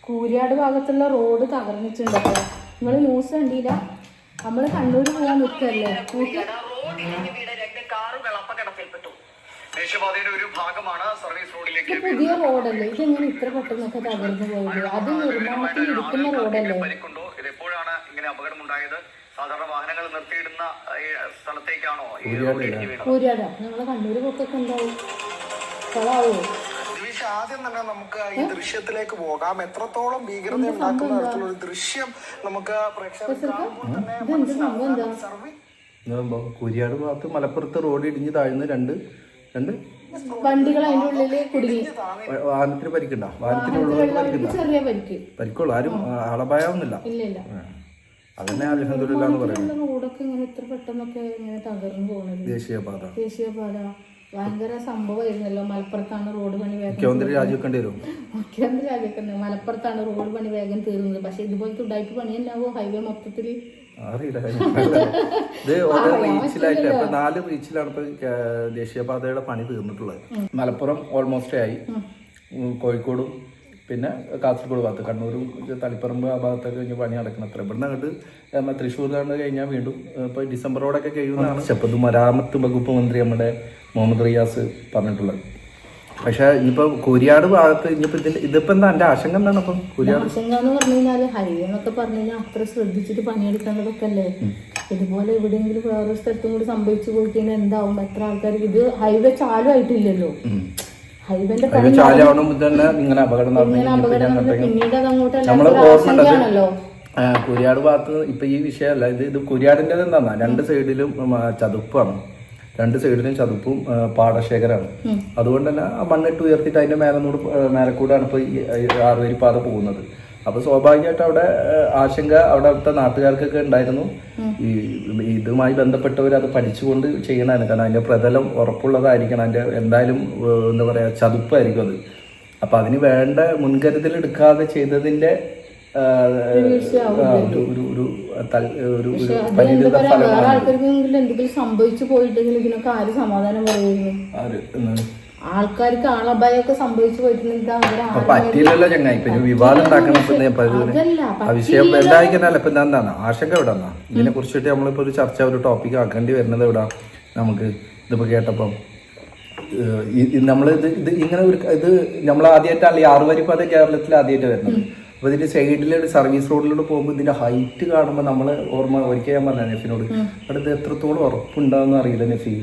കൂരിയാട് ഭാഗത്തുള്ള റോഡ് തകർന്നിട്ടുണ്ട്. നിങ്ങൾ ന്യൂസ് കണ്ടില്ല? നമ്മള് കണ്ണൂർ പോകാൻ നിൽക്കല്ലേ. പുതിയ റോഡല്ലേ, ഇതെങ്ങനെ ഇത്ര പെട്ടെന്നൊക്കെ തകർന്നു പോയത്? അത് നിർമ്മാണത്തിൽ ഇരിക്കുന്ന റോഡല്ലേ. സാധാരണ വാഹനങ്ങൾ നിർത്തിയിടുന്ന സ്ഥലത്തേക്കാണോ കൂരിയാട്? നമ്മളെ കണ്ണൂർ പോക്കൊക്കെ ഉണ്ടാവും. കളാവോ? ആദ്യം തന്നെ നമുക്ക് ഈ ദൃശ്യത്തിലേക്ക് പോകാം. എത്രത്തോളം ഭീകരത ഉണ്ടാക്കുന്ന തരത്തിലുള്ള ഒരു ദൃശ്യം നമുക്ക് കൂരിയാട് ഭാഗത്ത് മലപ്പുറത്ത് റോഡ് ഇടിഞ്ഞ് താഴ്ന്ന് രണ്ട് വണ്ടികൾ അതിന്റെ ഉള്ളില് കുടുങ്ങി. വാഹനത്തിന് പരിക്കണ്ട, വാഹനത്തിനുള്ള ചെറിയ പരിക്ക് പരിക്കുള്ളൂ. ആരും ആളപായൊന്നുമില്ല. അതന്നെ അൽഹംദുലില്ലാഹ് എന്ന് പറയുന്നത്. റോഡൊക്കെ ഇങ്ങനെ ഇത്ര പെട്ടെന്നൊക്കെ ഇങ്ങനെ തകർന്നു പോകുന്നത്. ദേശീയപാത ഭയങ്കര സംഭവമായിരുന്നല്ലോ. മലപ്പുറത്താണ് റോഡ് പണി വേഗം മുഖ്യമന്ത്രി രാജിവെക്കേണ്ടി വരും. മുഖ്യമന്ത്രി രാജിവെക്കുന്നത് മലപ്പുറത്താണ് റോഡ് പണി വേഗം തീർന്നത്. പക്ഷെ ഇതുപോലത്തെ ഉണ്ടായിട്ട് പണി ഉണ്ടാവോ ഹൈവേ മൊത്തത്തില്? അറിയില്ല. ഇത് ഓരോ റീച്ചിലായിട്ട് ഇപ്പൊ 4 റീച്ചിലാണ് ഇപ്പൊ ദേശീയപാതയുടെ പണി തീർന്നിട്ടുള്ളത്. മലപ്പുറം ഓൾമോസ്റ്റ് ആയി, കോഴിക്കോടും പിന്നെ കാസർഗോഡ് ഭാഗത്ത്, കണ്ണൂരും തളിപ്പറമ്പ് ആ ഭാഗത്തൊക്കെ കഴിഞ്ഞ് പണി നടക്കണം. അത്ര ഇവിടുന്ന് അങ്ങോട്ട് തൃശ്ശൂരിലാണ് കഴിഞ്ഞാൽ വീണ്ടും ഇപ്പോൾ ഡിസംബറോടൊക്കെ കഴിയുന്നതാണ് പൊതുമരാമത്ത് വകുപ്പ് മന്ത്രി നമ്മുടെ മുഹമ്മദ് റിയാസ് പറഞ്ഞിട്ടുള്ളത്. പക്ഷെ ഇനിയിപ്പോൾ കൂരിയാട് ഭാഗത്ത് ഇനിയിപ്പോൾ ഇതിപ്പോ എന്താ എൻ്റെ ആശങ്ക എന്താണ്? അപ്പം കൂരിയാട് ആശങ്ക എന്ന് പറഞ്ഞു കഴിഞ്ഞാൽ ഹൈവേ എന്നൊക്കെ പറഞ്ഞു കഴിഞ്ഞാൽ അത്ര ശ്രദ്ധിച്ചിട്ട് പണിയെടുക്കേണ്ടതൊക്കെ അല്ലേ. ഇതുപോലെ എവിടെയെങ്കിലും വേറൊരു സ്ഥലത്തും കൂടി സംഭവിച്ചു പോയി കഴിഞ്ഞാൽ എന്താവും? എത്ര ആൾക്കാർ ഇത് ഹൈവേ ചാലു ആയിട്ടില്ലല്ലോ. ഹൈവേന്റെ ഇങ്ങനെ അപകടം പിന്നീട് അത് അങ്ങോട്ട് കൂരിയാട് ഭാഗത്ത് ഇപ്പൊ ഈ വിഷയമല്ല, ഇത് കൂരിയാടിന്റെ എന്താ 2 സൈഡിലും ചതുപ്പാണ്. 2 സൈഡിലും ചതുപ്പും പാടശേഖരമാണ്. അതുകൊണ്ട് തന്നെ ആ മണ്ണിട്ട് ഉയർത്തിയിട്ട് അതിന്റെ മേലക്കൂടാണ് ഇപ്പൊ ഈ 6 വരി പാത പോകുന്നത്. അപ്പൊ സ്വാഭാവികമായിട്ട് അവിടെ ആശങ്ക അവിടുത്തെ നാട്ടുകാർക്കൊക്കെ ഉണ്ടായിരുന്നു. ഈ ഇതുമായി ബന്ധപ്പെട്ടവർ അത് പഠിച്ചുകൊണ്ട് ചെയ്യണമായിരുന്നു. കാരണം അതിന്റെ പ്രതലം ഉറപ്പുള്ളതായിരിക്കണം. അതിന്റെ എന്തായാലും എന്താ പറയാ ചതുപ്പായിരിക്കും അത്. അപ്പൊ അതിന് വേണ്ട മുൻകരുതൽ എടുക്കാതെ ചെയ്തതിന്റെ പരിണിത ഫലമാണ്. സംഭവിച്ചു പോയിട്ടെങ്കിൽ ഇതിനൊക്കെ ആര് സമാധാനം പറയുന്നു? ആൾക്കാർക്ക് ആളപായൊക്കെ സംഭവിച്ചു പോയിട്ടുണ്ടെങ്കിൽ പറ്റിയില്ലല്ലോ ചങ്ങായി. ഇപ്പൊ വിവാദം ഉണ്ടാക്കണം. വിഷയം എന്തായിക്കല്ല ഇപ്പൊ എന്താണ് ആശങ്ക എവിടെ നിന്നാ ഇതിനെ കുറിച്ചിട്ട് നമ്മളിപ്പോ ഒരു ചർച്ച, ഒരു ടോപ്പിക് ആക്കേണ്ടി വരുന്നത് എവിടാ? നമുക്ക് ഇതിപ്പോ കേട്ടപ്പം ഇത് ഇങ്ങനെ ഒരു ഇത് നമ്മൾ ആദ്യമായിട്ടല്ല ഈ 6 വരി പാത കേരളത്തിൽ ആദ്യമായിട്ട് വരുന്നത്. അപ്പൊ ഇതിന്റെ സൈഡിലൊരു സർവീസ് റോഡിലൂടെ പോകുമ്പോൾ ഇതിന്റെ ഹൈറ്റ് കാണുമ്പോൾ നമ്മള് ഒരിക്കൽ ഞാൻ പറഞ്ഞ നെഫിനോട് അടുത്ത് എത്രത്തോളം ഉറപ്പുണ്ടാവുന്ന അറിയില്ല നെഫി.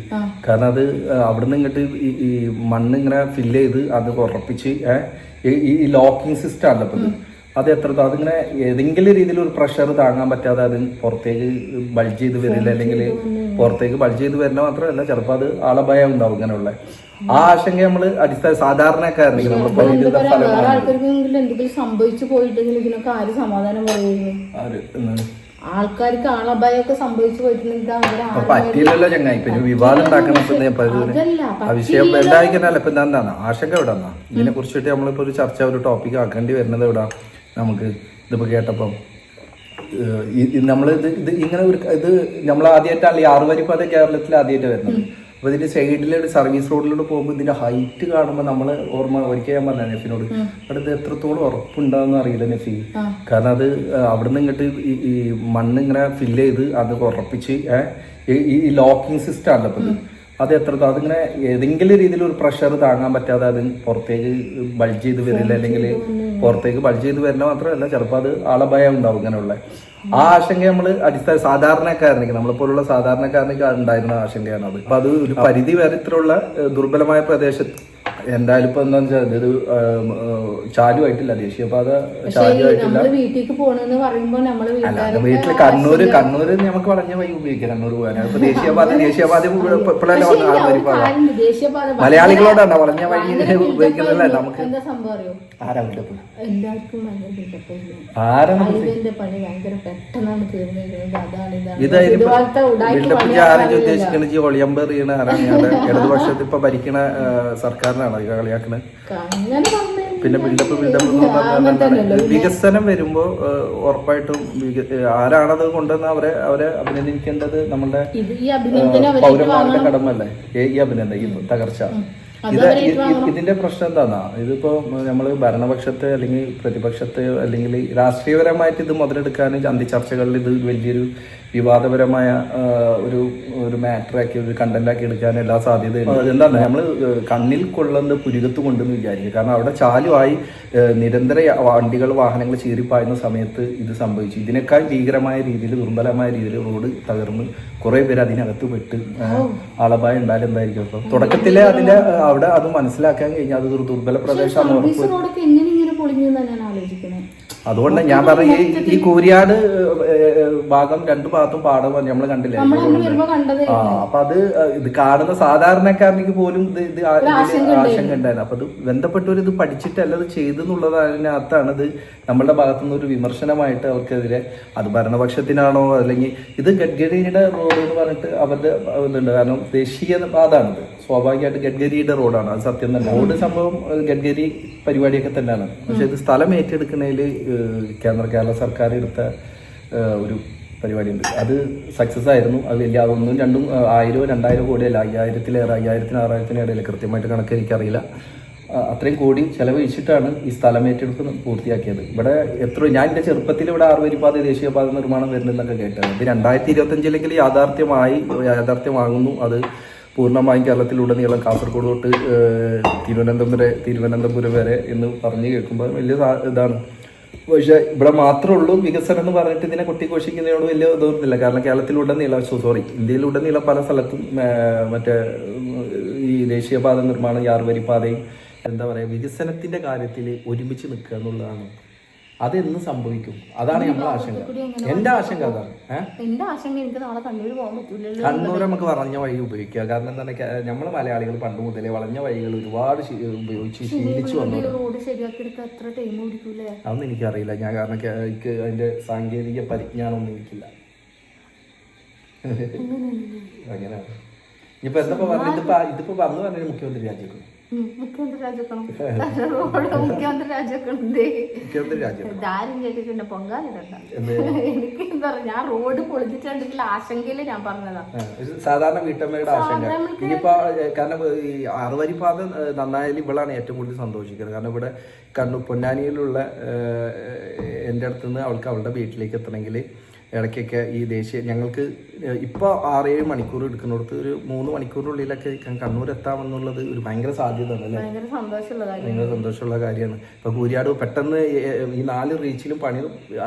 കാരണം അത് അവിടുന്ന് ഇങ്ങോട്ട് ഈ മണ്ണ് ഇങ്ങനെ ഫില്ല് ചെയ്ത് അത് ഉറപ്പിച്ച് ഈ ലോക്കിംഗ് സിസ്റ്റം ആണല്ലോ ഇപ്പൊ അത് എത്രത്തോളം അതിങ്ങനെ ഏതെങ്കിലും രീതിയിൽ ഒരു പ്രഷർ താങ്ങാൻ പറ്റാതെ അത് പുറത്തേക്ക് ബൾജ് ചെയ്ത് വരില്ല. അല്ലെങ്കിൽ പുറത്തേക്ക് ബൾജ് ചെയ്ത് വരുന്ന മാത്രമല്ല ചിലപ്പോൾ അത് ആളഭയം ഉണ്ടാവും. ഇങ്ങനെയുള്ള ആ ആശങ്ക നമ്മള് അടിസ്ഥാന സാധാരണക്കാരനെങ്കിൽ നമ്മൾ സംഭവിച്ചു പോയിട്ടെങ്കിൽ ഇതിനൊക്കെ ആര് സമാധാനം പറയുന്നു? ആൾക്കാർക്ക് ആളപായൊക്കെ സംഭവിച്ചു പോയിട്ടുണ്ടെങ്കിൽ പറ്റിയില്ലല്ലോ ചങ്ങായി. ഇപ്പൊ വിവാദം ഉണ്ടാക്കണം. വിഷയം എന്തായിക്കല്ല ഇപ്പൊ എന്താണ് ആശങ്ക എവിടെ നിന്നാ ഇതിനെ കുറിച്ചിട്ട് നമ്മളിപ്പോ ഒരു ചർച്ച, ഒരു ടോപ്പിക് ആക്കേണ്ടി വരുന്നത് എവിടാ? നമുക്ക് ഇതിപ്പോ കേട്ടപ്പം ഇത് ഇങ്ങനെ ഒരു ഇത് നമ്മൾ ആദ്യമായിട്ടല്ല ഈ 6 വരി പാത കേരളത്തിൽ ആദ്യമായിട്ട് വരുന്നത്. അപ്പൊ ഇതിന്റെ സൈഡിലൊരു സർവീസ് റോഡിലൂടെ പോകുമ്പോൾ ഇതിന്റെ ഹൈറ്റ് കാണുമ്പോൾ നമ്മള് ഒരിക്കൽ ഞാൻ പറഞ്ഞ നെഫിനോട് അടുത്ത് എത്രത്തോളം ഉറപ്പുണ്ടാവുന്ന അറിയില്ല നെഫി. കാരണം അത് അവിടുന്ന് ഇങ്ങോട്ട് ഈ മണ്ണ് ഇങ്ങനെ ഫില്ല് ചെയ്ത് അത് ഉറപ്പിച്ച് ഈ ലോക്കിംഗ് സിസ്റ്റം ആണല്ലോ ഇപ്പൊ അത് എത്രത്തോളം അതിങ്ങനെ ഏതെങ്കിലും രീതിയിൽ ഒരു പ്രഷർ താങ്ങാൻ പറ്റാതെ അത് പുറത്തേക്ക് ബൾജ് ചെയ്ത് വരില്ല. അല്ലെങ്കിൽ പുറത്തേക്ക് ബൾജ് ചെയ്ത് വരുന്ന മാത്രമല്ല ചിലപ്പോൾ അത് ആളഭയം ഉണ്ടാവും. ഇങ്ങനെയുള്ള ആ ആശങ്ക നമ്മള് അടിസ്ഥാന സാധാരണക്കാരനേക്ക് നമ്മളെപ്പോലുള്ള സാധാരണക്കാരനേക്ക് ഉണ്ടായിരുന്ന ആശങ്കയാണ് അത്. അപ്പൊ അത് ഒരു പരിധി വരെ ഇത്രയുള്ള ദുർബലമായ പ്രദേശത്ത് എന്തായാലും ഇപ്പൊ എന്താന്ന് വെച്ചാൽ ഇത് ചാലുമായിട്ടില്ല, ദേശീയപാത ചാലുമായിട്ടില്ല. അല്ല വീട്ടില് കണ്ണൂര് നമുക്ക് വളഞ്ഞ വഴി ഉപയോഗിക്കാം. കണ്ണൂർ പോകാൻ ഇപ്പൊ ദേശീയപാത ഇപ്പോഴല്ലേ മലയാളികളോടാണ് വളഞ്ഞ വഴി ഉപയോഗിക്കുന്നതല്ലേ നമുക്ക്. ആരാ ആരും ഉദ്ദേശിക്കണ ഒളിയമ്പെറിയണ ഇടതുപക്ഷത്തിൽ ഇപ്പൊ ഭരിക്കണ സർക്കാരിനാണ് കളിയാക്കണത്. പിന്നെ ബിൽഡപ്പ് വികസനം വരുമ്പോ ഉറപ്പായിട്ടും ആരാണത് കൊണ്ടുവന്ന് അവരെ അഭിനന്ദിക്കേണ്ടത് നമ്മളുടെ പൗരന്മാരുടെ കടമല്ലേ. ഈ അഭിനന്ദനം ഈ തകർച്ച ഇതിന്റെ പ്രശ്നം എന്താന്നാ, ഇതിപ്പോ നമ്മള് ഭരണപക്ഷത്തെ അല്ലെങ്കിൽ പ്രതിപക്ഷത്തെ അല്ലെങ്കിൽ രാഷ്ട്രീയപരമായിട്ട് ഇത് മുതലെടുക്കാൻ അന്തിച്ചർച്ചകളിൽ ഇത് വലിയൊരു വിവാദപരമായ ഒരു മാറ്ററാക്കി ഒരു കണ്ടന്റാക്കി എടുക്കാൻ എല്ലാ സാധ്യതയും എന്താണ് നമ്മൾ കണ്ണിൽ കൊള്ളുന്ന പുരുകത്ത് കൊണ്ടെന്ന് വിചാരിക്കുക. കാരണം അവിടെ ചാലുമായി നിരന്തര വണ്ടികൾ വാഹനങ്ങൾ ചീറിപ്പായുന്ന സമയത്ത് ഇത് സംഭവിച്ചു. ഇതിനേക്കാൾ ഭീകരമായ രീതിയിൽ ദുർബലമായ രീതിയിൽ റോഡ് തകർന്ന് കുറെ പേര് അതിനകത്ത് പെട്ട് ആളപായം ഉണ്ടായാലും എന്തായിരിക്കും. അപ്പൊ തുടക്കത്തിലെ അതിന്റെ അവിടെ അത് മനസ്സിലാക്കാൻ കഴിഞ്ഞാൽ അത് ഒരു ദുർബല പ്രദേശമാണ്. അതുകൊണ്ട് ഞാൻ പറഞ്ഞ ഈ കൂരിയാട് ഭാഗം രണ്ടു ഭാഗത്തും പാടം നമ്മൾ കണ്ടില്ലേ. അപ്പൊ അത് ഇത് കാണുന്ന സാധാരണക്കാരനിക്ക് പോലും ഇത് ആശങ്ക ഉണ്ടായിരുന്നു. അപ്പൊ അത് ബന്ധപ്പെട്ടവർ ഇത് പഠിച്ചിട്ടല്ല ഇത് ചെയ്തെന്നുള്ളതിനകത്താണ് ഇത് നമ്മളുടെ ഭാഗത്തുനിന്ന് ഒരു വിമർശനമായിട്ട് അവർക്കെതിരെ. അത് ഭരണപക്ഷത്തിനാണോ അല്ലെങ്കിൽ ഇത് ഗഡ്കരിയുടെ റോഡ് എന്ന് പറഞ്ഞിട്ട് അവരുടെ ഇതുണ്ട്. കാരണം ദേശീയ പാതയാണിത്, സ്വാഭാവികമായിട്ട് ഗഡ്കരിയുടെ റോഡാണ്. അത് സത്യം തന്നെ. റോഡ് സംഭവം ഗഡ്കരി പരിപാടിയൊക്കെ തന്നെയാണ്. പക്ഷെ ഇത് സ്ഥലം ഏറ്റെടുക്കുന്നതിൽ കേരള സർക്കാർ എടുത്ത ഒരു പരിപാടിയുണ്ട്. അത് സക്സസ് ആയിരുന്നു. അത് വലിയ അതൊന്നും രണ്ടും 1000-2000 കോടിയല്ല, 5000-6000 ഇടയിൽ, കൃത്യമായിട്ട് കണക്ക് എനിക്കറിയില്ല. അത്രയും കോടി ചെലവഴിച്ചിട്ടാണ് ഈ സ്ഥലം ഏറ്റെടുപ്പ് പൂർത്തിയാക്കിയത്. ഇവിടെ ഞാൻ എൻ്റെ ചെറുപ്പത്തിൽ ഇവിടെ 6 വരിപ്പാത ദേശീയപാത നിർമ്മാണം വരുന്നതെന്നൊക്കെ കേട്ടത്. ഇത് 2025 യാഥാർത്ഥ്യമാകുന്നു. അത് പൂർണ്ണമായും കേരളത്തിലുടനീളം കാസർഗോഡ് തൊട്ട് തിരുവനന്തപുരം വരെ എന്ന് പറഞ്ഞു കേൾക്കുമ്പോൾ വലിയ ഇതാണ്. പക്ഷെ ഇവിടെ മാത്രമേ ഉള്ളൂ വികസനം എന്ന് പറഞ്ഞിട്ട് ഇതിനെ കൊട്ടിഘോഷിക്കുന്നതിനോട് വലിയ ഇതൊന്നുമില്ല. കാരണം കേരളത്തിലുടനീളം ഇന്ത്യയിലുടനീളം പല സ്ഥലത്തും മറ്റേ ഈ ദേശീയപാത നിർമ്മാണം, 6 വരിപ്പാതയും എന്താ പറയുക വികസനത്തിന്റെ കാര്യത്തിൽ ഒരുമിച്ച് നിൽക്കുക എന്നുള്ളതാണ്. അതെന്ന് സംഭവിക്കും, അതാണ് നമ്മളെ ആശങ്ക. എന്റെ ആശങ്ക അതാണ്. കണ്ണൂർ നമുക്ക് വളഞ്ഞ വഴി ഉപയോഗിക്കുക. കാരണം എന്താണ്, നമ്മള് മലയാളികൾ പണ്ട് മുതലേ വളഞ്ഞ വഴികൾ ഒരുപാട് ഉപയോഗിച്ച് ശീലിച്ചു വന്നു. അതൊന്നും എനിക്കറിയില്ല. ഞാൻ കാരണം എനിക്ക് അതിന്റെ സാങ്കേതിക പരിജ്ഞാനമൊന്നും എനിക്കില്ല. അങ്ങനെയാണ്. ഇപ്പൊ എന്താ ഇതിപ്പോ വന്നു പറഞ്ഞ മുഖ്യമന്ത്രി രാജിവെക്കും. മുഖ്യമന്ത്രി രാജിവെക്കണം. പൊങ്കാലിടണ്ട. എനിക്ക് എന്താ പറയാ, ഞാൻ റോഡ് പൊളിച്ചിട്ടുണ്ടെങ്കിൽ ആശങ്കയില് ഞാൻ പറഞ്ഞതാ. സാധാരണ വീട്ടമ്മയുടെ ആശങ്ക ഇനിയിപ്പോ, കാരണം ഈ 6 വരിപ്പാത നന്നായാലും ഇവളാണ് ഏറ്റവും കൂടുതൽ സന്തോഷിക്കുന്നത്. കാരണം ഇവിടെ പൊന്നാനിയിലുള്ള എൻ്റെ അടുത്തുനിന്ന് അവളുടെ വീട്ടിലേക്ക് എത്തണമെങ്കിൽ ഇടയ്ക്കൊക്കെ ഈ ഞങ്ങൾക്ക് ഇപ്പോൾ 6-7 മണിക്കൂർ എടുക്കുന്നിടത്ത് ഒരു 3 മണിക്കൂറിനുള്ളിലൊക്കെ കണ്ണൂർ എത്താമെന്നുള്ളത് ഒരു ഭയങ്കര സാധ്യത ആണ് അല്ലേ. ഭയങ്കര സന്തോഷമുള്ള കാര്യമാണ്. ഇപ്പൊ കൂരിയാട് പെട്ടെന്ന് ഈ 4 റീച്ചിലും പണി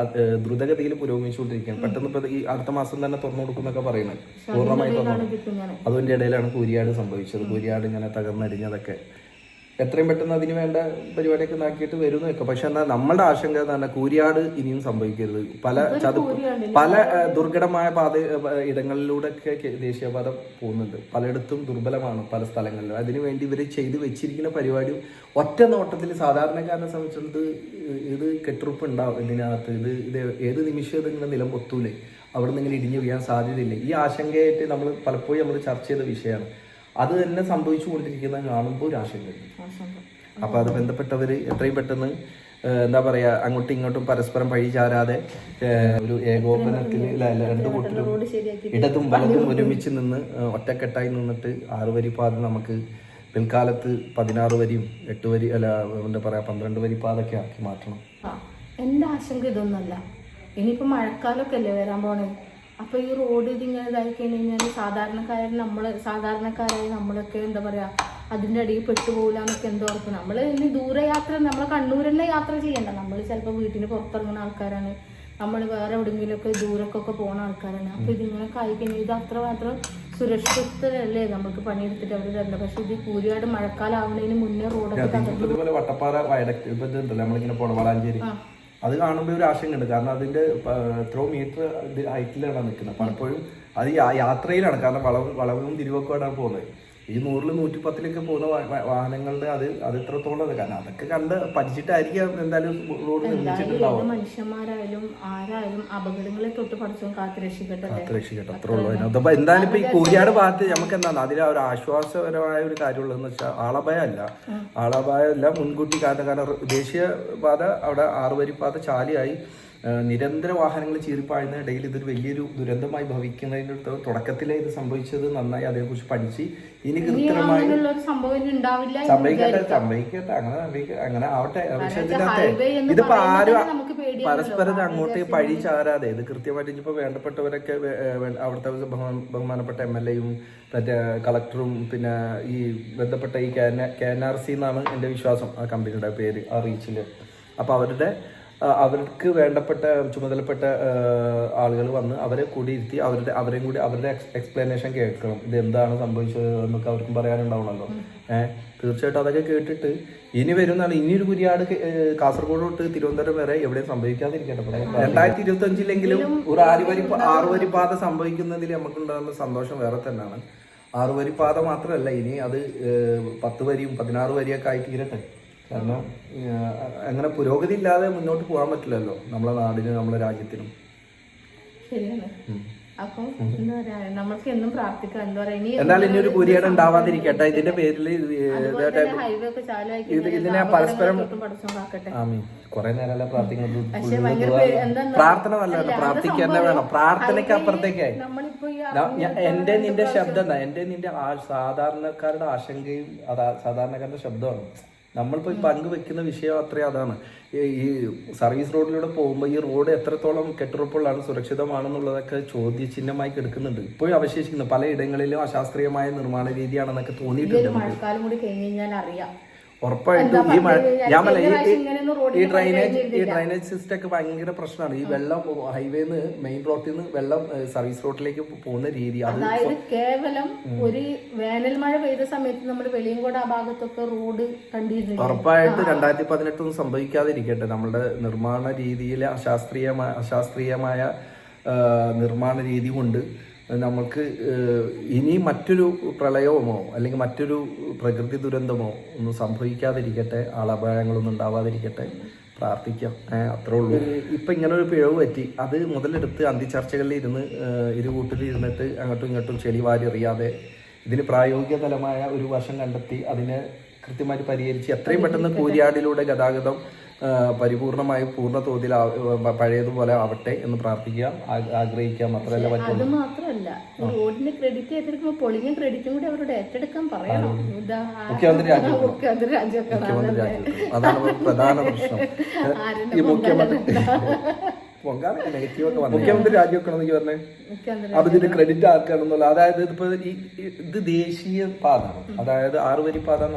ദ്രുതഗതിയിൽ പുരോഗമിച്ചുകൊണ്ടിരിക്കുകയാണ്. പെട്ടെന്ന് ഇപ്പൊ ഈ അടുത്ത മാസം തന്നെ തുറന്നു കൊടുക്കുന്നൊക്കെ പറയുന്നത്, പൂർണ്ണമായി തുറന്നു. അതിന്റെ ഇടയിലാണ് കൂരിയാട് സംഭവിച്ചത്. കൂരിയാട് ഇങ്ങനെ തകർന്നടിഞ്ഞതൊക്കെ എത്രയും പെട്ടെന്ന് അതിന് വേണ്ട പരിപാടിയൊക്കെ നാക്കിയിട്ട് വരുന്നു വെക്കാം. പക്ഷെ എന്നാൽ നമ്മളുടെ ആശങ്ക തന്നെ കൂരിയാട് ഇനിയും സംഭവിക്കരുത്. പല ദുർഘടമായ ഇടങ്ങളിലൂടെയൊക്കെ ദേശീയപാത പോകുന്നുണ്ട്. പലയിടത്തും ദുർബലമാണ് പല സ്ഥലങ്ങളിലും. അതിനുവേണ്ടി ഇവർ ചെയ്ത് വെച്ചിരിക്കുന്ന പരിപാടി ഒറ്റ നോട്ടത്തിൽ സാധാരണക്കാരനെ സംബന്ധിച്ചിടത്ത് ഇത് കെട്ടുറുപ്പ് ഉണ്ടാവും. ഇതിനകത്ത് ഇത് ഏത് നിമിഷം ഇതിങ്ങനെ നിലം പൊത്തൂലേ, അവിടെ നിന്ന് ഇങ്ങനെ ഇടിഞ്ഞു വീഴാൻ സാധ്യതയില്ല. ഈ ആശങ്കയായിട്ട് പലപ്പോഴും നമ്മൾ ചർച്ച ചെയ്ത വിഷയമാണ്. അത് തന്നെ സംഭവിച്ചു കൊണ്ടിരിക്കുന്നത് കാണുമ്പോൾ ഒരു ആശങ്കയുണ്ട്. അപ്പൊ അത് ബന്ധപ്പെട്ടവര് എത്രയും പെട്ടെന്ന് എന്താ പറയാ, അങ്ങോട്ടും ഇങ്ങോട്ടും പരസ്പരം പഴി ചാരാതെ ഒരു ഏകോപനത്തിൽ രണ്ടു കൂട്ടരും ഇടതും വലതും ഒരുമിച്ച് നിന്ന് ഒറ്റക്കെട്ടായി നിന്നിട്ട് 6 വരിപ്പാത നമുക്ക് പിൽക്കാലത്ത് 16 വരിയും 8 വരി എന്താ പറയാ 12 വരിപ്പാതൊക്കെ ആക്കി മാറ്റണം. എന്റെ ആശങ്ക ഇതൊന്നല്ല. ഇനിയിപ്പോ മഴക്കാലമൊക്കെ അല്ലേ വരാൻ പോണേ. അപ്പൊ ഈ റോഡ് ഇതിങ്ങനെ ഇതായി കഴിഞ്ഞാൽ സാധാരണക്കാരായ നമ്മളൊക്കെ എന്താ പറയാ അതിന്റെ അടിയിൽ പെട്ടുപോകില്ല എന്നൊക്കെ എന്തോ ഓർക്കും. നമ്മള് ഇനി ദൂരയാത്ര, നമ്മളെ കണ്ണൂരിലെ യാത്ര ചെയ്യണ്ട. നമ്മൾ ചിലപ്പോൾ വീട്ടിന് പുറത്തിറങ്ങുന്ന ആൾക്കാരാണ്. നമ്മൾ വേറെ എവിടെയെങ്കിലുമൊക്കെ ദൂരക്കൊക്കെ പോകുന്ന ആൾക്കാരാണ്. അപ്പൊ ഇതിങ്ങനെ കഴിക്കുന്നത് ഇത് അത്രമാത്രം സുരക്ഷിതരല്ലേ നമുക്ക് പണിയെടുത്തിട്ട് അവർ തരണ്ട. പക്ഷെ ഇത് കൂരിയാട് മഴക്കാലം ആവുന്നതിന് മുന്നേ റോഡൊക്കെ വട്ടപ്പാറ വയഡക്ട് ഇപ്പൊ നമ്മളിങ്ങനെ പോണം വളാഞ്ചേരി, അത് കാണുമ്പോൾ ഒരു ആശങ്കയുണ്ട്. കാരണം അതിന്റെ എത്രയോ മീറ്റർ ഹൈറ്റിലാണ് നിൽക്കുന്നത്. പലപ്പോഴും അത് യാത്രയിലാണ്. കാരണം വളവും തിരിവൊക്കെയാണ് പോകുന്നത്. ഈ 100-110 പോകുന്ന വാഹനങ്ങളുടെ അത് എത്രത്തോളം, കാരണം അതൊക്കെ കണ്ട് പഠിച്ചിട്ടായിരിക്കും എന്തായാലും റോഡ് നിർമ്മിച്ചിട്ടുണ്ടാവും. മനുഷ്യന്മാരായാലും ആരായാലും അപകടങ്ങളെ തൊട്ട് പഠിച്ചോ കാത്തുരക്ഷിക്കട്ടെ. അത്രേ ഉള്ളൂ. അതിനകത്ത് എന്തായാലും ഇപ്പൊ ഈ കൂരിയാട് ഭാഗത്ത് നമുക്ക് എന്താണ് അതിൽ ഒരു ആശ്വാസപരമായ ഒരു കാര്യമുള്ളതെന്ന് വെച്ചാൽ ആളപായമല്ല മുൻകൂട്ടി. കാരണം ദേശീയപാത അവിടെ 6 വരിപ്പാത ചാലിയായി നിരന്തര വാഹനങ്ങൾ ചീറിപ്പാഴുന്ന ഇടയിൽ ഇതൊരു വലിയൊരു ദുരന്തമായി ഭവിക്കുന്നതിൻ്റെ തുടക്കത്തിലേ ഇത് സംഭവിച്ചത് നന്നായി അതേക്കുറിച്ച് പഠിച്ച് ഇനി കൃത്യമായി സംഭവിക്കട്ടെ അങ്ങനെ ആവട്ടെ. പക്ഷെ ഇതിനകത്തെ ഇതിപ്പോ ആരും പരസ്പരം അങ്ങോട്ട് പഴി ചാരാതെ ഇത് കൃത്യമായിട്ട് ഇനിയിപ്പോ വേണ്ടപ്പെട്ടവരൊക്കെ അവിടുത്തെ ബഹുമാനപ്പെട്ട MLA-യും മറ്റേ കളക്ടറും പിന്നെ ഈ ബന്ധപ്പെട്ട ഈ KNRC എന്നാണ് എൻ്റെ വിശ്വാസം ആ കമ്പനിയുടെ പേര് ആ റീച്ചില്. അപ്പൊ അവർക്ക് വേണ്ടപ്പെട്ട ചുമതലപ്പെട്ട ആളുകൾ വന്ന് അവരെ കൂടി ഇരുത്തി അവരുടെ എക്സ്പ്ലനേഷൻ കേൾക്കണം. ഇത് എന്താണ് സംഭവിച്ചത് എന്നൊക്കെ അവർക്കും പറയാനുണ്ടാവണല്ലോ. തീർച്ചയായിട്ടും അതൊക്കെ കേട്ടിട്ട് ഇനി വരുന്നതാണ് ഇനിയൊരു കുരിയാട് കാസർഗോഡ് തൊട്ട് തിരുവനന്തപുരം വരെ എവിടെയും സംഭവിക്കാതിരിക്കട്ടെ. 2025-ലെങ്കിലും ഒരു 6 വരിപ്പാത സംഭവിക്കുന്നതിൽ നമുക്കുണ്ടാകുന്ന സന്തോഷം വേറെ തന്നെയാണ്. 6 വരിപ്പാത മാത്രമല്ല, ഇനി അത് 10 വരിയും 16 വരിയൊക്കെ ആയി തീരട്ടെ. കാരണം അങ്ങനെ പുരോഗതി ഇല്ലാതെ മുന്നോട്ട് പോകാൻ പറ്റില്ലല്ലോ നമ്മളെ നാടിനും നമ്മളെ രാജ്യത്തിനും. ശരിയാണ്. അപ്പൊ എന്താ പറയാ, നമ്മൾക്ക് എന്നും പ്രാർത്ഥിക്കാം. എന്താ പറയാ, എന്തായാലും ഇനി ഒരു കുരിയാട് ഉണ്ടാവാതിരിക്കട്ടെ. ഇതിന്റെ പേരിൽ ഇതിനെ പരസ്പരം കുറെ നേരമല്ല പ്രാർത്ഥിക്കുന്നത്. പ്രാർത്ഥന നല്ലതാണ്, പ്രാർത്ഥിക്കുക വേണം. പ്രാർത്ഥനയ്ക്ക് അപ്പുറത്തേക്കായി എന്റെ നിന്റെ ശബ്ദം എന്റെ നിന്റെ സാധാരണക്കാരുടെ ആശങ്കയും സാധാരണക്കാരുടെ ശബ്ദമാണ്. നമ്മളിപ്പോൾ പങ്കുവെക്കുന്ന വിഷയം അത്രയും അതാണ്. ഈ സർവീസ് റോഡിലൂടെ പോകുമ്പോൾ ഈ റോഡ് എത്രത്തോളം കെട്ടുറപ്പുള്ളതാണ്, സുരക്ഷിതമാണെന്നുള്ളതൊക്കെ ചോദ്യചിഹ്നമായി കിടക്കുന്നുണ്ട്. ഇപ്പോഴും അവശേഷിക്കുന്നു. പലയിടങ്ങളിലും അശാസ്ത്രീയമായ നിർമ്മാണ രീതിയാണെന്നൊക്കെ തോന്നിയിട്ടുണ്ട്. മഴക്കാലം കൂടി കഴിഞ്ഞ് കഴിഞ്ഞാൽ അറിയാം ഉറപ്പായിട്ടും. ഈ ഡ്രൈനേജ് സിസ്റ്റം ഒക്കെ ഭയങ്കര പ്രശ്നമാണ്. ഈ വെള്ളം ഹൈവേന്ന് മെയിൻ റോഡിൽ നിന്ന് വെള്ളം സർവീസ് റോഡിലേക്ക് പോകുന്ന രീതി, അതായത് കേവലം ഒരു വേനൽ മഴ പെയ്ത സമയത്ത് നമ്മൾ വെളിയങ്കോട് ആ ഭാഗത്തൊക്കെ റോഡ് കണ്ടിരുന്നു. ഉറപ്പായിട്ട് 2018 സംഭവിക്കാതിരിക്കട്ടെ. നമ്മളുടെ നിർമ്മാണ രീതിയിലെ അശാസ്ത്രീയമായ നിർമ്മാണ രീതി കൊണ്ട് നമുക്ക് ഇനി മറ്റൊരു പ്രളയമോ അല്ലെങ്കിൽ മറ്റൊരു പ്രകൃതി ദുരന്തമോ ഒന്നും സംഭവിക്കാതിരിക്കട്ടെ. ആളപായങ്ങളൊന്നും ഉണ്ടാവാതിരിക്കട്ടെ. പ്രാർത്ഥിക്കാം, അത്രേ ഉള്ളൂ. ഇപ്പം ഇങ്ങനെ ഒരു പിഴവ് പറ്റി, അത് മുതലെടുത്ത് അന്തിച്ചർച്ചകളിൽ ഇരുകൂട്ടിൽ ഇരുന്നിട്ട് അങ്ങോട്ടും ഇങ്ങോട്ടും ചെളി വാരി എറിയാതെ ഇതിന് പ്രായോഗിക തലമായ ഒരു വശം കണ്ടെത്തി അതിനെ കൃത്യമായിട്ട് പരിഹരിച്ച് എത്രയും പെട്ടെന്ന് കൂരിയാടിലൂടെ ഗതാഗതം പരിപൂർണമായി പൂർണ്ണ തോതിൽ പഴയതുപോലെ ആവട്ടെ എന്ന് പ്രാർത്ഥിക്കാം, ആഗ്രഹിക്കാം. മാത്രമല്ല അത് മാത്രമല്ല, റോഡിന് ക്രെഡിറ്റ് ഏറ്റെടുക്കുമ്പോൾ പൊളിഞ്ഞ ക്രെഡിറ്റും കൂടി അവരോട് ഏറ്റെടുക്കാൻ പറയണം. മുഖ്യമന്ത്രി രാജിവെക്കണം, അതാണ് പ്രധാന പ്രശ്നം. ഈ മുഖ്യമന്ത്രി രാജിവെക്കണം എന്നൊക്കെ പറഞ്ഞേ. അപ്പൊ ഇതിന്റെ ക്രെഡിറ്റ് ആർക്കാണെന്നുള്ള, അതായത് ഇതിപ്പോ ഇത് ദേശീയ പാതാണ്, അതായത് 6 വരി പാത അല്ല.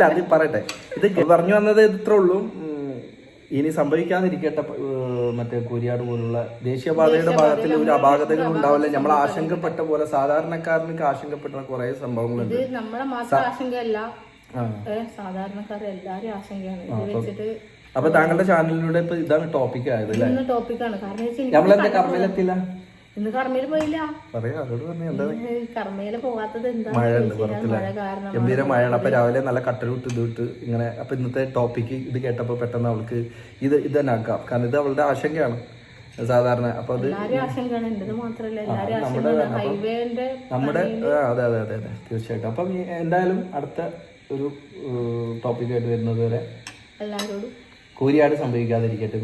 അത് പറയട്ടെ, ഇത് പറഞ്ഞു വന്നത് ഇത്രേ ഉള്ളൂ. ഇനി സംഭവിക്കാതിരിക്കട്ടെ. മറ്റേ കൂരിയാട് പോലുള്ള ദേശീയപാതയുടെ ഭാഗത്തിൽ ഒരു അപാകതകൾ ഉണ്ടാവില്ല. നമ്മൾ ആശങ്കപ്പെട്ട പോലെ സാധാരണക്കാരനൊക്കെ ആശങ്കപ്പെട്ട കുറെ സംഭവങ്ങളുണ്ട്. നമ്മളെ മാത്രം ആശങ്കയല്ല, സാധാരണക്കാരെ എല്ലാരും ആശങ്കയാണ് ഇത് വെച്ചിട്ട്. അപ്പൊ താങ്കളുടെ ചാനലിലൂടെ ഇപ്പൊ ഇതാണ് ടോപ്പിക് ആയത് അല്ലേ? ടോപ്പിക്കാണ്. കാരണം നമ്മളെന്താ കർമ്മയിലെത്തില്ല, ഇന്ന് കർമ്മയിൽ പോയില്ല. കർമ്മയില് പോവാത്തത് എന്താ? മഴയുണ്ട് പുറത്തില്ല, ഗംഭീര മഴയാണ്. അപ്പൊ രാവിലെ നല്ല കട്ടലിട്ട് ഇതിട്ട് ഇങ്ങനെ. അപ്പൊ ഇന്നത്തെ ടോപ്പിക്ക് ഇത് കേട്ടപ്പോ പെട്ടെന്ന് അവൾക്ക് ഇത് തന്നെ ആക്കാം. കാരണം ഇത് അവളുടെ ആശങ്കയാണ് സാധാരണ. അപ്പൊ അത് നമ്മുടെ അതെ അതെ അതെ അതെ തീർച്ചയായിട്ടും. അപ്പം എന്തായാലും അടുത്ത ഒരു ടോപ്പിക്കായിട്ട് വരുന്നത് വരെ എല്ലാവരോടും കൂരിയാട് സംഭവിക്കാതിരിക്കട്ടെ.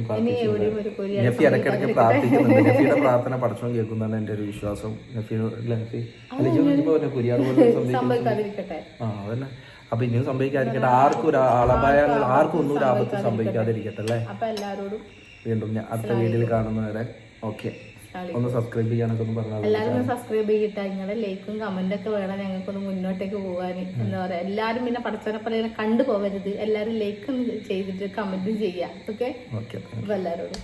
നഫി ഇടയ്ക്കിടയ്ക്ക് പ്രാർത്ഥിക്കുന്നുണ്ട്. നഫിയുടെ പ്രാർത്ഥന പടച്ചോൻ കേൾക്കുന്നതാണ് എൻ്റെ ഒരു വിശ്വാസം. കൂരിയാട് പോലെ സംഭവിക്കാതിരിക്കട്ടെ. അതന്നെ. അപ്പൊ ഇനിയും സംഭവിക്കാതിരിക്കട്ടെ. ആർക്കും ഒരു ആളപായങ്ങൾ, ആർക്കും ഒന്നും ഒരു ആപത്ത് സംഭവിക്കാതിരിക്കട്ടെ അല്ലേ? വീണ്ടും അടുത്ത വീഡിയോയിൽ കാണുന്നവരെ ഓക്കെ. ഒന്ന് സബ്സ്ക്രൈബ് ചെയ്യാനൊക്കെ ഒന്ന് പറഞ്ഞാൽ എല്ലാവരും സബ്സ്ക്രൈബ് ചെയ്തിട്ട് നിങ്ങളുടെ ലൈക്കും കമന്റ് ഒക്കെ വേണം ഞങ്ങൾക്കൊന്ന് മുന്നോട്ടേക്ക് പോകാൻ. എന്താ പറയാ, എല്ലാരും പിന്നെ പടച്ചോനെ കണ്ടു പോകരുത്. എല്ലാരും ലൈക്ക് ഒന്ന് ചെയ്തിട്ട് കമന്റും ചെയ്യാം. ഓക്കെ, അപ്പൊ എല്ലാവരോടും